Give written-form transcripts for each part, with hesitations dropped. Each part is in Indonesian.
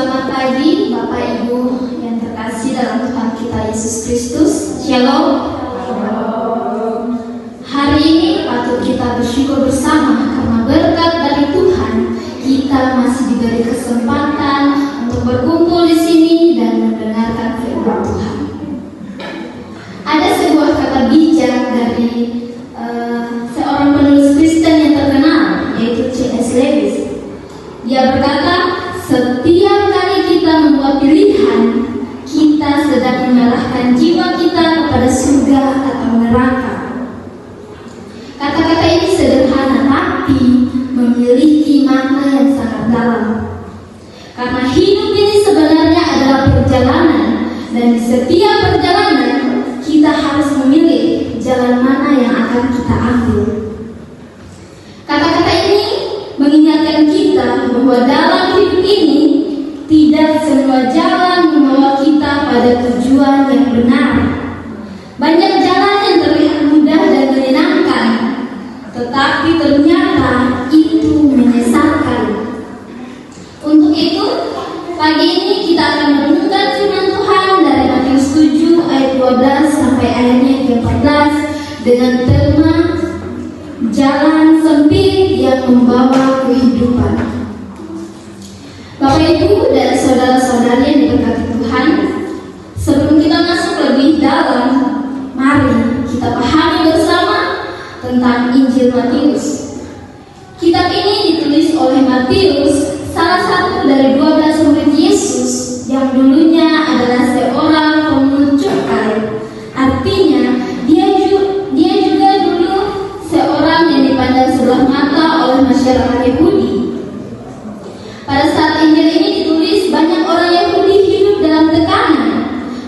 Selamat pagi Bapak Ibu yang terkasih dalam Tuhan kita Yesus Kristus. Shalom. Hari ini patut kita bersyukur bersama karena berkat dari Tuhan kita masih diberi kesempatan untuk berkumpul di sini dan mendengarkan firman Tuhan. Ada sebuah kata bijak dari seorang penulis Kristen yang terkenal, yaitu C.S. Lewis. Dia berkata, setiap kali kita membuat pilihan, kita sedang menyerahkan jiwa kita kepada surga atau neraka. Kata-kata ini sederhana tapi memiliki makna yang sangat dalam. Karena hidup ini sebenarnya adalah perjalanan, dan di setiap perjalanan kita harus memilih jalan mana yang akan kita ambil. Kata-kata ini mengingatkan kita bahwa dalam hidup ini tidak semua jalan membawa kita pada tujuan yang benar. Banyak jalan yang terlihat mudah dan menyenangkan, tetapi ternyata itu menyesatkan. Untuk itu, pagi ini kita akan merenungkan firman Tuhan dari Matius 7 ayat 12 sampai ayatnya ke-14 dengan tema jalan sempit yang membawa kehidupan. Bapak Ibu dan saudara-saudari yang diberkati Tuhan, sebelum kita masuk lebih dalam, mari kita pahami bersama tentang Injil Matius. Kitab ini ditulis oleh Matius, salah satu dari 12 murid Yesus yang dulunya adalah seorang pemungut cukai. Artinya, dia juga dulu seorang yang dipandang sebelah mata oleh masyarakat Yahudi. Pada saat Injil ini ditulis, banyak orang Yahudi hidup dalam tekanan,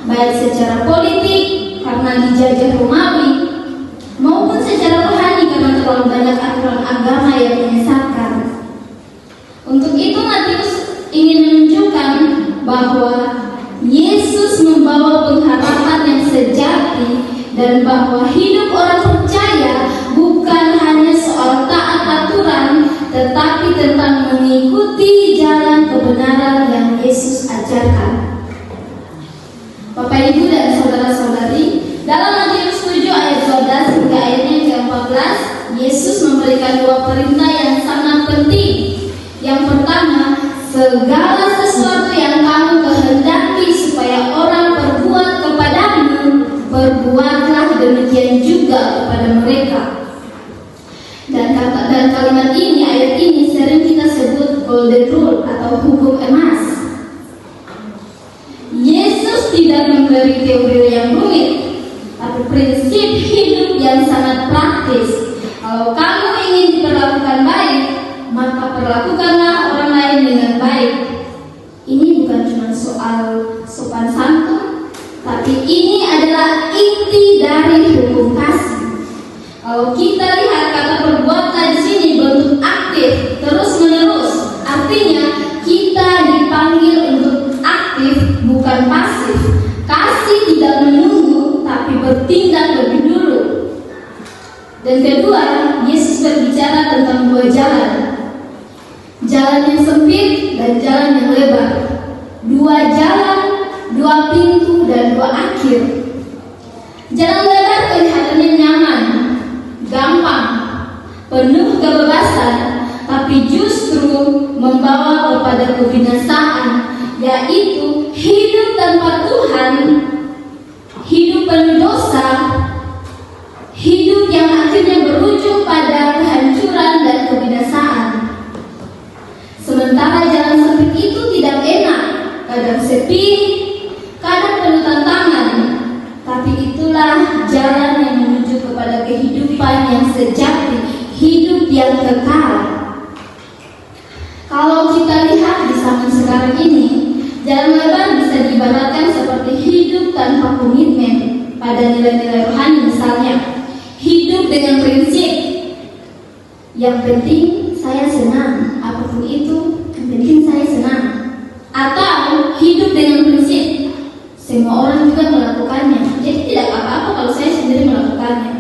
baik secara politik karena dijajah Romawi, maupun secara rohani karena terlalu banyak aturan agama yang menyesatkan. Untuk itu Matius ingin menunjukkan bahwa Yesus membawa pengharapan yang sejati dan bahwa hidup orang percaya bukan hanya soal taat aturan, tetapi tentang mengikuti jalan kebenaran yang Yesus ajarkan. Bapak Ibu dan saudara-saudari, dalam Matius 7 ayat 12 hingga ayatnya ke-14, Yesus memberikan dua perintah yang sangat penting. Yang pertama, segala sesuatu yang kamu kehendaki supaya orang perbuat kepadamu, perbuatlah demikian juga kepada mereka. Dan kalimat ini, ayat ini sering kita sebut golden rule atau hukum emas. Yesus tidak memberi teori yang rumit, tapi prinsip hidup yang sangat praktis. Kalau kamu ingin diperlakukan baik, maka perlakukanlah orang lain dengan baik. Ini bukan cuma soal sopan santun, tapi ini adalah inti dari hukum kasih. Kalau kita lihat kata perbuatan di sini bentuk aktif terus menerus, artinya kita dipanggil untuk aktif bukan pasif. Kasih tidak menunggu tapi bertindak lebih dulu. Dan kedua, Yesus berbicara tentang dua jalan. Jalan yang sempit dan jalan yang lebar. Dua jalan, dua pintu dan dua akhir. Jalan lebar kelihatannya nyaman, gampang, penuh kebebasan, tapi justru membawa kepada kebinasaan, yaitu hidup tanpa Tuhan, hidup penuh dosa, hidup yang akhirnya berujung pada kehancuran dan kebinasaan. Sementara jalan sempit itu tidak enak, kadang sepi, kadang penuh tantangan, tapi itulah jalan yang menuju kepada kehidupan yang sejati, hidup yang kekal. Kalau kita lihat di zaman sekarang ini, jalan lebar bisa diibaratkan seperti hidup tanpa komitmen pada nilai-nilai rohani. Misalnya, hidup dengan prinsip, yang penting saya senang, apapun itu, yang penting saya senang. Atau hidup dengan prinsip, semua orang juga melakukannya, jadi tidak apa-apa kalau saya sendiri melakukannya.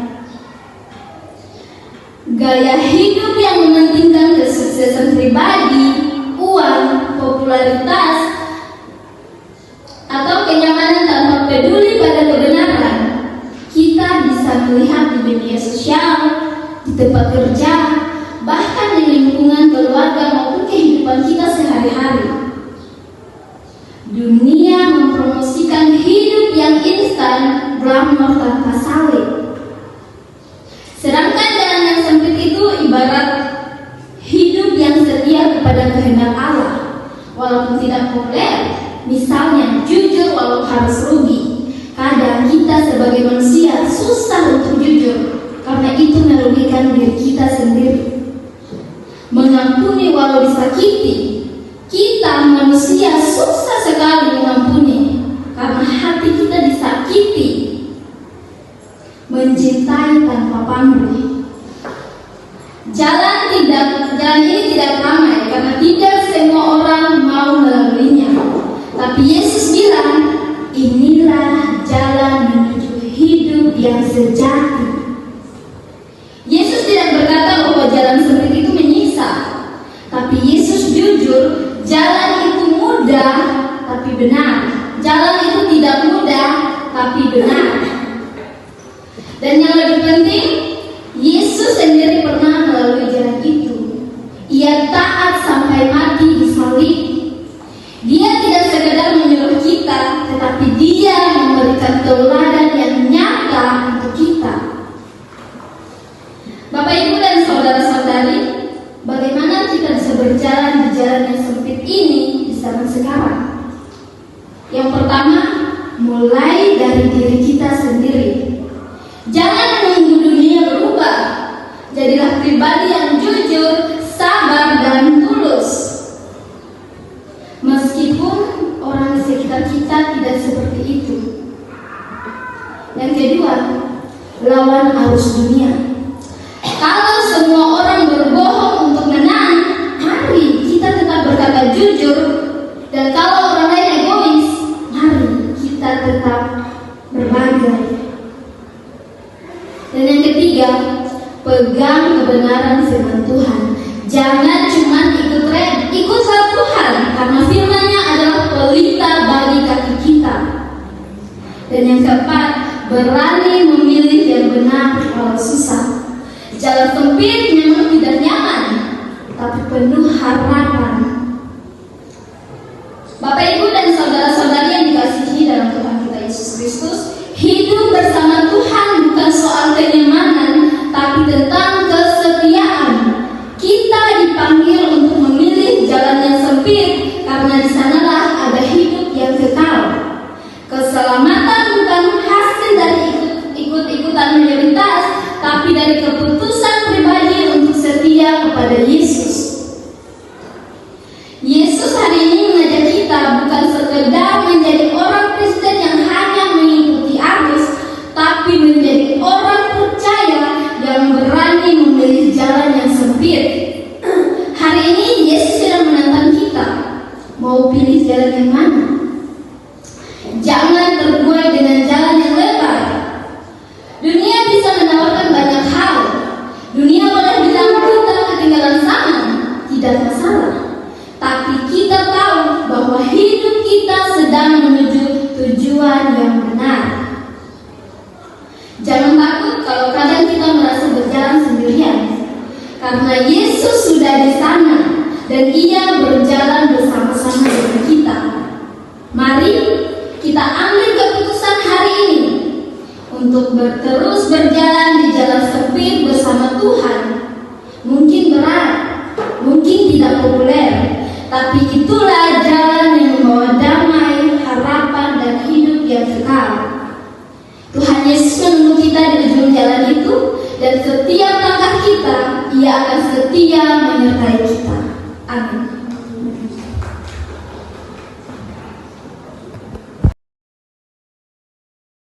Gaya hidup yang mementingkan kesuksesan pribadi, uang, popularitas, media sosial, di tempat kerja, bahkan di lingkungan keluarga maupun kehidupan kita sehari-hari. Dunia mempromosikan hidup yang instan, glamor tanpa salib. Sedangkan jalan yang sempit itu ibarat hidup yang setia kepada kehendak Allah, walaupun tidak populer. Misalnya, jujur walau harus rugi. Kadang kita sebagai manusia susah untuk jujur, karena itu merugikan diri kita sendiri. Mengampuni walau disakiti. Kita manusia susah sekali mengampuni, karena hati kita disakiti. Mencintai tanpa pamrih. Jalan ini tidak ramai, karena tidak semua orang mau melaluinya. Tapi Yesus bilang, inilah jalan menuju hidup yang sejati. Yesus tidak berkata bahwa jalan sempit itu menyiksa, tapi Yesus jujur, jalan itu mudah tapi benar. Jalan itu tidak mudah tapi benar. Dan yang lebih penting, Yesus sendiri pernah melalui jalan itu. Ia taat sampai mati di salib. Dia tidak sekedar menyuruh kita, tetapi Dia memberikan teladan yang nyata untuk kita. Bapak, Ibu, dan saudara-saudari, bagaimana kita bisa berjalan di jalan yang sempit ini di zaman sekarang? Yang pertama, mulai dari diri kita sendiri. Jangan menunggu dunia berubah. Jadilah pribadi yang jujur, sabar, dan tulus. Meskipun orang di sekitar kita tidak seperti itu. Yang kedua, lawan arus dunia. Kalau semua orang berbohong untuk menang, mari kita tetap berkata jujur. Dan kalau orang lain egois, mari kita tetap berbagi. Dan yang ketiga, pegang kebenaran firman Tuhan. Jangan cuma ikut tren, ikutlah Tuhan, karena firman-Nya adalah pelita bagi kaki kita. Dan yang keempat, berani memilih yang benar walau susah. Jalan sempit memang tidak nyaman, tapi penuh harapan. Bapak, Ibu, dan saudara-saudari yang dikasihi dalam Tuhan kita Yesus Kristus, hidup bersama Tuhan bukan soal kenyamanan, tapi tentang kesetiaan. Kita dipanggil untuk memilih jalan yang sempit, karena di sanalah ada hidup yang kekal. Keselamatan bukan hasil dari ikut-ikutan mayoritas, tapi dari keputusan pribadi untuk setia kepada Yesus. Yesus hari ini mengajak kita bukan sekedar menjadi orang Kristen yang hanya mengikuti arus, tapi menjadi orang percaya yang berani memilih jalan yang sempit. Hari ini Yesus sedang menantang kita. Mau pilih jalan yang mana? Jangan terbuai dengan jalan yang lebar. Dunia bisa menawarkan banyak hal. Dunia boleh bilang kita ketinggalan zaman, tidak masalah. Tapi kita tahu bahwa hidup kita sedang menuju tujuan yang benar. Jangan takut kalau kadang kita merasa berjalan sendirian, karena Yesus sudah di sana dan Ia berjalan bersama-sama dengan kita. Mari kita ambil keputusan hari ini untuk terus berjalan di jalan sempit bersama Tuhan. Mungkin berat, mungkin tidak populer, tapi itulah jalan yang membawa damai, harapan, dan hidup yang kekal. Tuhan Yesus menunggu kita di ujung jalan itu, dan setiap langkah kita, Ia akan setia menyertai kita. Amin.